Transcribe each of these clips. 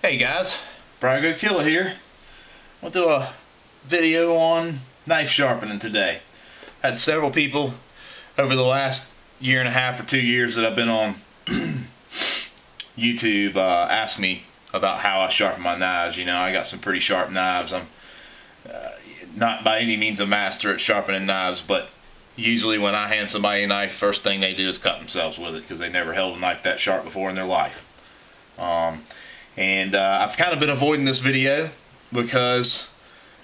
Hey guys, Brian Killer here. I'll do a video on knife sharpening today. Had several people over the last year and a half or 2 years that I've been on YouTube ask me about how I sharpen my knives. You know, I got some pretty sharp knives. I'm not by any means a master at sharpening knives, but usually when I hand somebody a knife, first thing they do is cut themselves with it because they never held a knife that sharp before in their life. I've kind of been avoiding this video because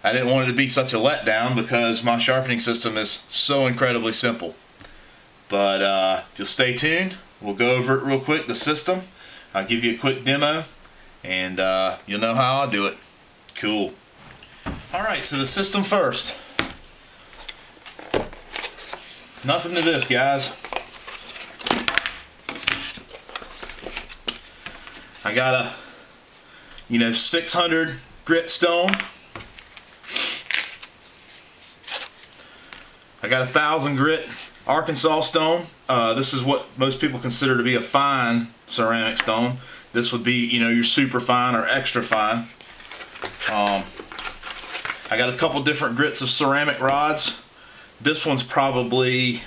I didn't want it to be such a letdown, because my sharpening system is so incredibly simple. But if you'll stay tuned, we'll go over it real quick, the system. I'll give you a quick demo, and you'll know how I do it. Cool. Alright, so the system first. Nothing to this, guys. I got a 600 grit stone. I got 1,000 grit Arkansas stone. This is what most people consider to be a fine ceramic stone. This would be, your super fine or extra fine. I got a couple different grits of ceramic rods. This one's probably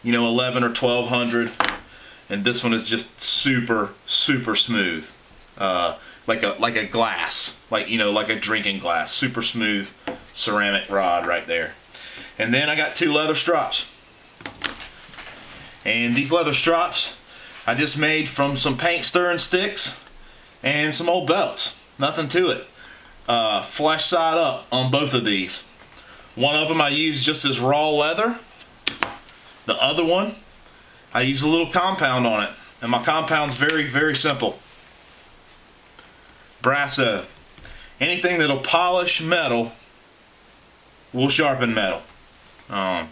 11 or 1200. And this one is just super smooth, like a glass, like a drinking glass, super smooth ceramic rod right there. And then I got 2 leather strops, and these leather strops I just made from some paint stirring sticks and some old belts. Nothing to it. Flesh side up on both of these. One of them I used just as raw leather. The other one, I use a little compound on it, and my compound's very simple. Brasso. Anything that'll polish metal will sharpen metal.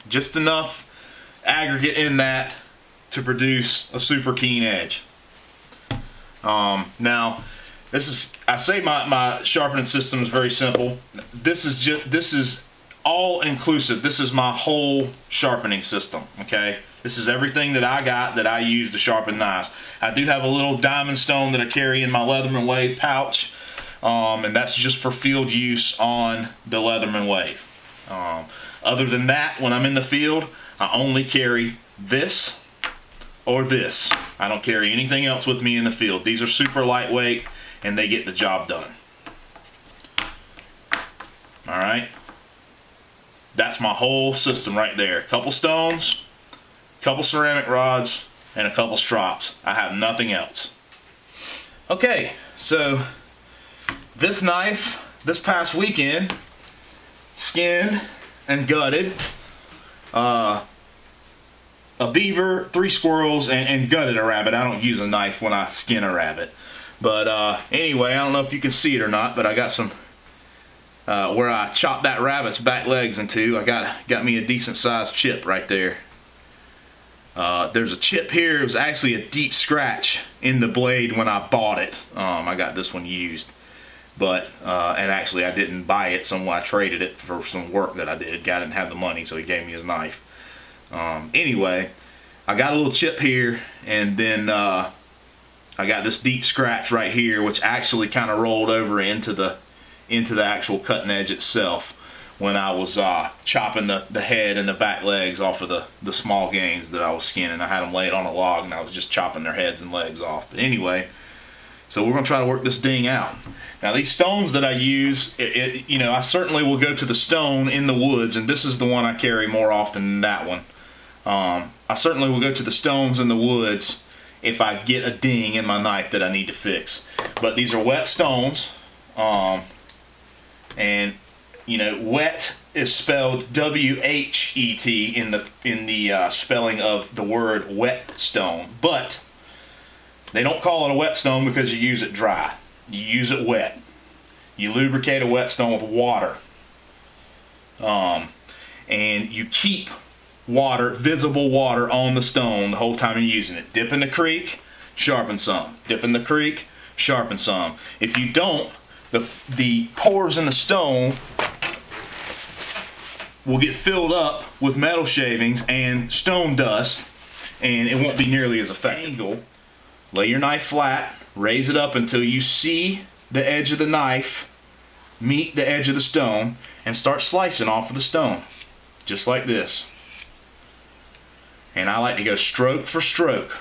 Just enough aggregate in that to produce a super keen edge. Now, I say my sharpening system is very simple. This is all inclusive. This is my whole sharpening system. Okay. This is everything that I got that I use to sharpen knives. I do have a little diamond stone that I carry in my Leatherman Wave pouch, and that's just for field use on the Leatherman Wave. Other than that, when I'm in the field, I only carry this or this. I don't carry anything else with me in the field. These are super lightweight, and they get the job done. Alright, that's my whole system right there. A couple stones, couple ceramic rods, and a couple strops. I have nothing else. Okay, so this knife, this past weekend, skinned and gutted a beaver, 3 squirrels, and gutted a rabbit. I don't use a knife when I skin a rabbit. But anyway, I don't know if you can see it or not, but I got some where I chopped that rabbit's back legs into. I got me a decent sized chip right there. There's a chip here. It was actually a deep scratch in the blade when I bought it. I got this one used, but and actually I didn't buy it. I traded it for some work that I did. Guy didn't have the money, so he gave me his knife. Anyway, I got a little chip here, and then I got this deep scratch right here, which actually kind of rolled over into the actual cutting edge itself when I was chopping the head and the back legs off of the small games that I was skinning. I had them laid on a log, and I was just chopping their heads and legs off. But anyway, so we're going to try to work this ding out. Now, these stones that I use, I certainly will go to the stone in the woods, and this is the one I carry more often than that one. I certainly will go to the stones in the woods if I get a ding in my knife that I need to fix. But these are wet stones, and wet is spelled W-H-E-T in the spelling of the word whetstone, but they don't call it a whetstone because you use it dry. You use it wet. You lubricate a whetstone with water, and you keep water, visible water, on the stone the whole time you're using it. Dip in the creek, sharpen some. Dip in the creek, sharpen some. If you don't, the pores in the stone will get filled up with metal shavings and stone dust, and it won't be nearly as effective. Lay your knife flat, raise it up until you see the edge of the knife meet the edge of the stone, and start slicing off of the stone, just like this. And I like to go stroke for stroke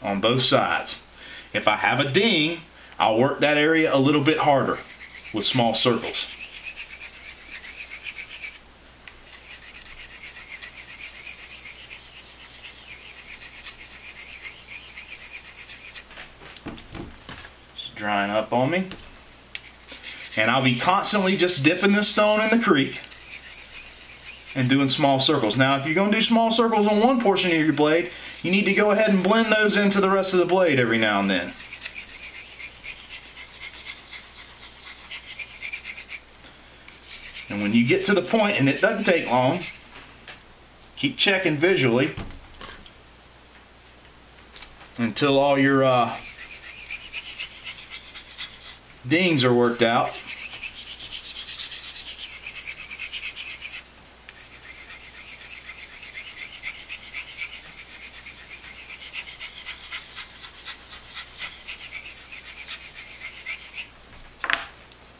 on both sides. If I have a ding, I'll work that area a little bit harder with small circles. It's drying up on me. And I'll be constantly just dipping this stone in the creek and doing small circles. Now, if you're going to do small circles on one portion of your blade, you need to go ahead and blend those into the rest of the blade every now and then. And when you get to the point, and it doesn't take long, keep checking visually until all your dings are worked out.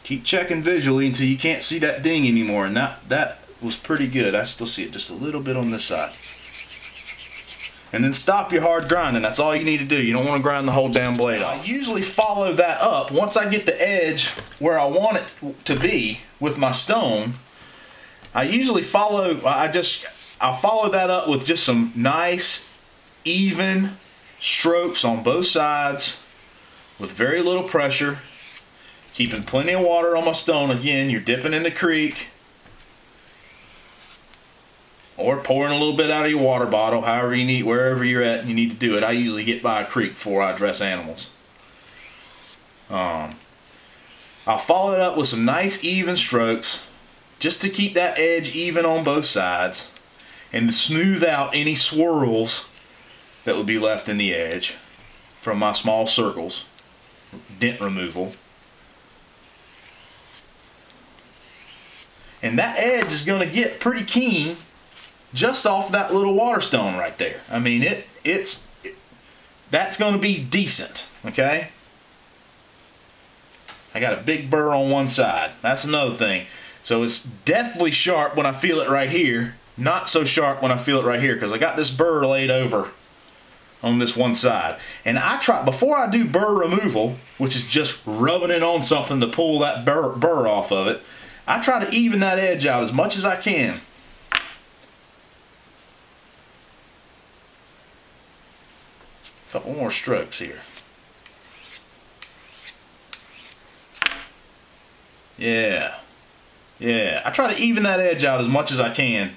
Keep checking visually until you can't see that ding anymore, and that was pretty good. I still see it just a little bit on this side. And then stop your hard grinding. That's all you need to do. You don't want to grind the whole damn blade off. I usually follow that up. Once I get the edge where I want it to be with my stone, I'll follow that up with just some nice, even strokes on both sides with very little pressure. Keeping plenty of water on my stone. Again, you're dipping in the creek or pouring a little bit out of your water bottle, however you need, wherever you're at, you need to do it. I usually get by a creek before I dress animals. I'll follow it up with some nice even strokes just to keep that edge even on both sides and to smooth out any swirls that would be left in the edge from my small circles, dent removal. And that edge is going to get pretty keen just off that little water stone right there. I mean, that's going to be decent, okay? I got a big burr on one side. That's another thing. So it's deathly sharp when I feel it right here. Not so sharp when I feel it right here, because I got this burr laid over on this one side. And I try, before I do burr removal, which is just rubbing it on something to pull that burr off of it, I try to even that edge out as much as I can. A couple more strokes here. Yeah. I try to even that edge out as much as I can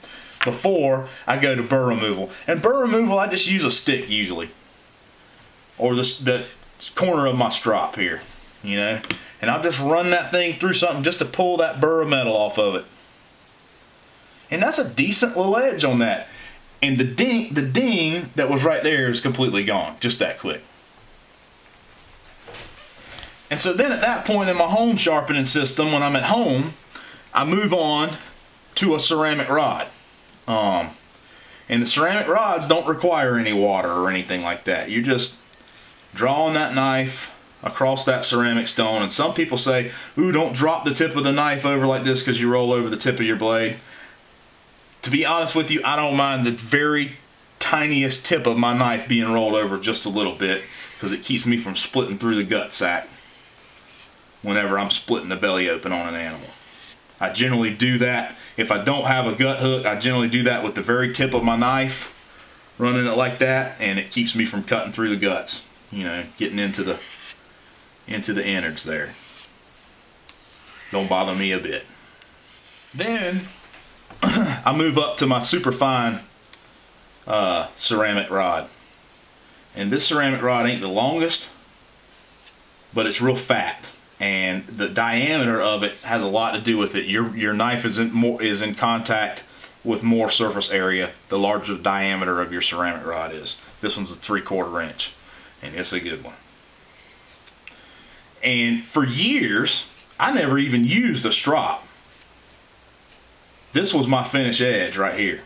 before I go to burr removal. And burr removal, I just use a stick usually, or the corner of my strop here, you know. And I'll just run that thing through something just to pull that burr of metal off of it. And that's a decent little edge on that. And the ding that was right there is completely gone, just that quick. And so then at that point in my home sharpening system, when I'm at home, I move on to a ceramic rod. And the ceramic rods don't require any water or anything like that. You're just drawing that knife across that ceramic stone. And some people say, ooh, don't drop the tip of the knife over like this because you roll over the tip of your blade. To be honest with you, I don't mind the very tiniest tip of my knife being rolled over just a little bit, because it keeps me from splitting through the gut sac whenever I'm splitting the belly open on an animal. I generally do that. If I don't have a gut hook, I generally do that with the very tip of my knife, running it like that, and it keeps me from cutting through the guts, you know, getting into the innards there. Don't bother me a bit. Then I move up to my super fine ceramic rod. And this ceramic rod ain't the longest, but it's real fat. And the diameter of it has a lot to do with it. Your knife is in contact with more surface area the larger the diameter of your ceramic rod is. This one's a 3/4 inch, and it's a good one. And for years, I never even used a strop. This was my finish edge right here.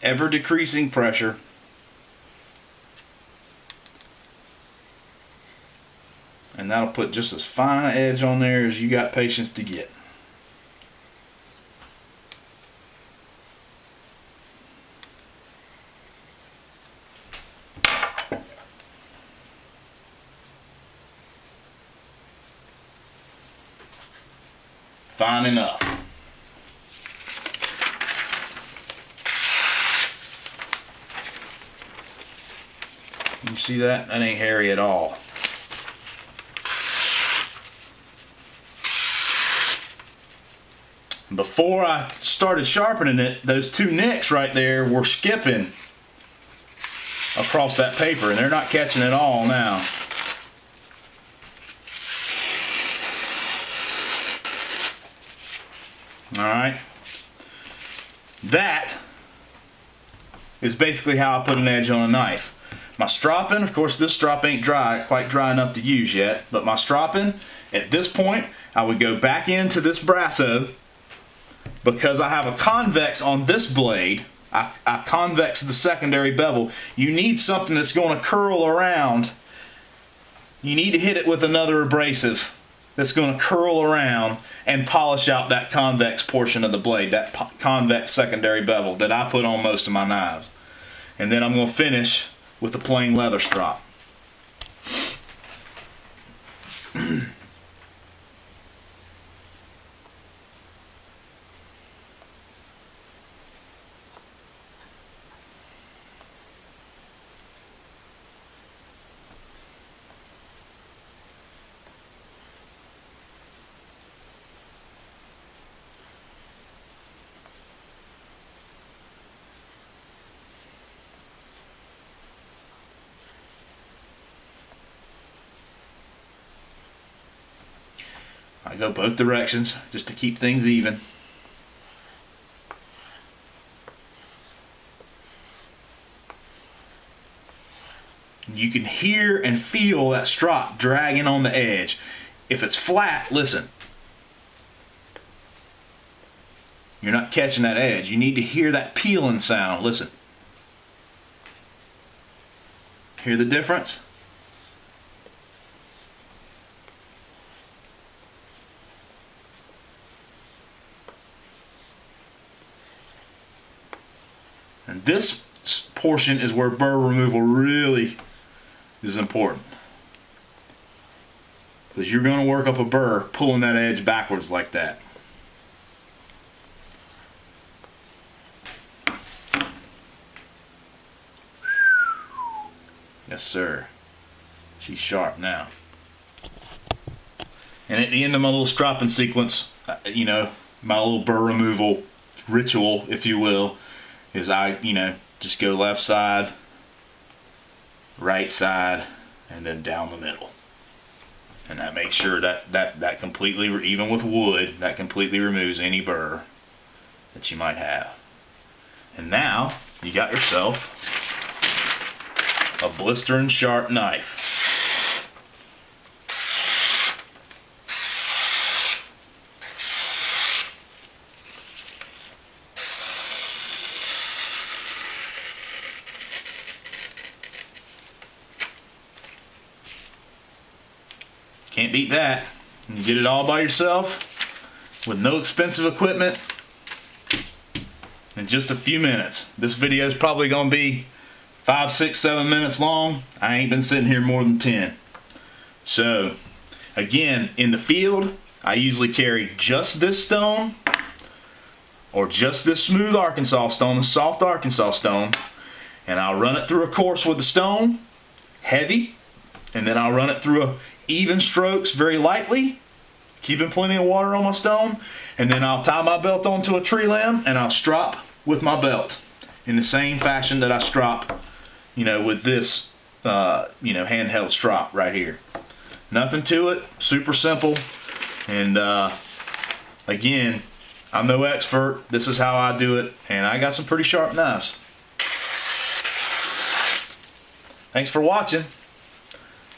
ever decreasing pressure. And that'll put just as fine an edge on there as you got patience to get. Fine enough. You see that? That ain't hairy at all. Before I started sharpening it, those two nicks right there were skipping across that paper, and they're not catching it all now. Alright. That is basically how I put an edge on a knife. My stropping, of course this strop ain't quite dry enough to use yet, but my stropping, at this point, I would go back into this brasso. Because I have a convex on this blade, I convex the secondary bevel. You need something that's going to curl around. You need to hit it with another abrasive that's going to curl around and polish out that convex portion of the blade, that convex secondary bevel that I put on most of my knives. And then I'm going to finish with a plain leather strop. I go both directions just to keep things even. You can hear and feel that strop dragging on the edge. If it's flat, listen. You're not catching that edge. You need to hear that peeling sound. Listen. Hear the difference? And this portion is where burr removal really is important. Because you're going to work up a burr pulling that edge backwards like that. Yes, sir. She's sharp now. And at the end of my little stropping sequence, you know, my little burr removal ritual, if you will, is I, just go left side, right side, and then down the middle. And that makes sure that completely, even with wood, that completely removes any burr that you might have. And now, you got yourself a blistering sharp knife. Can't beat that. You get it all by yourself with no expensive equipment in just a few minutes. This video is probably going to be 5, 6, 7 minutes long. I ain't been sitting here more than 10. So, again, in the field, I usually carry just this stone or just this smooth Arkansas stone, the soft Arkansas stone, and I'll run it through a course with the stone, heavy, and then I'll run it through a even strokes very lightly, keeping plenty of water on my stone, and then I'll tie my belt onto a tree limb and I'll strop with my belt in the same fashion that I strop, with this, handheld strop right here. Nothing to it, super simple, and again, I'm no expert. This is how I do it, and I got some pretty sharp knives. Thanks for watching.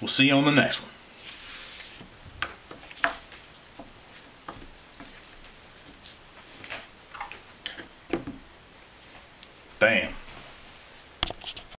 We'll see you on the next one. Bam.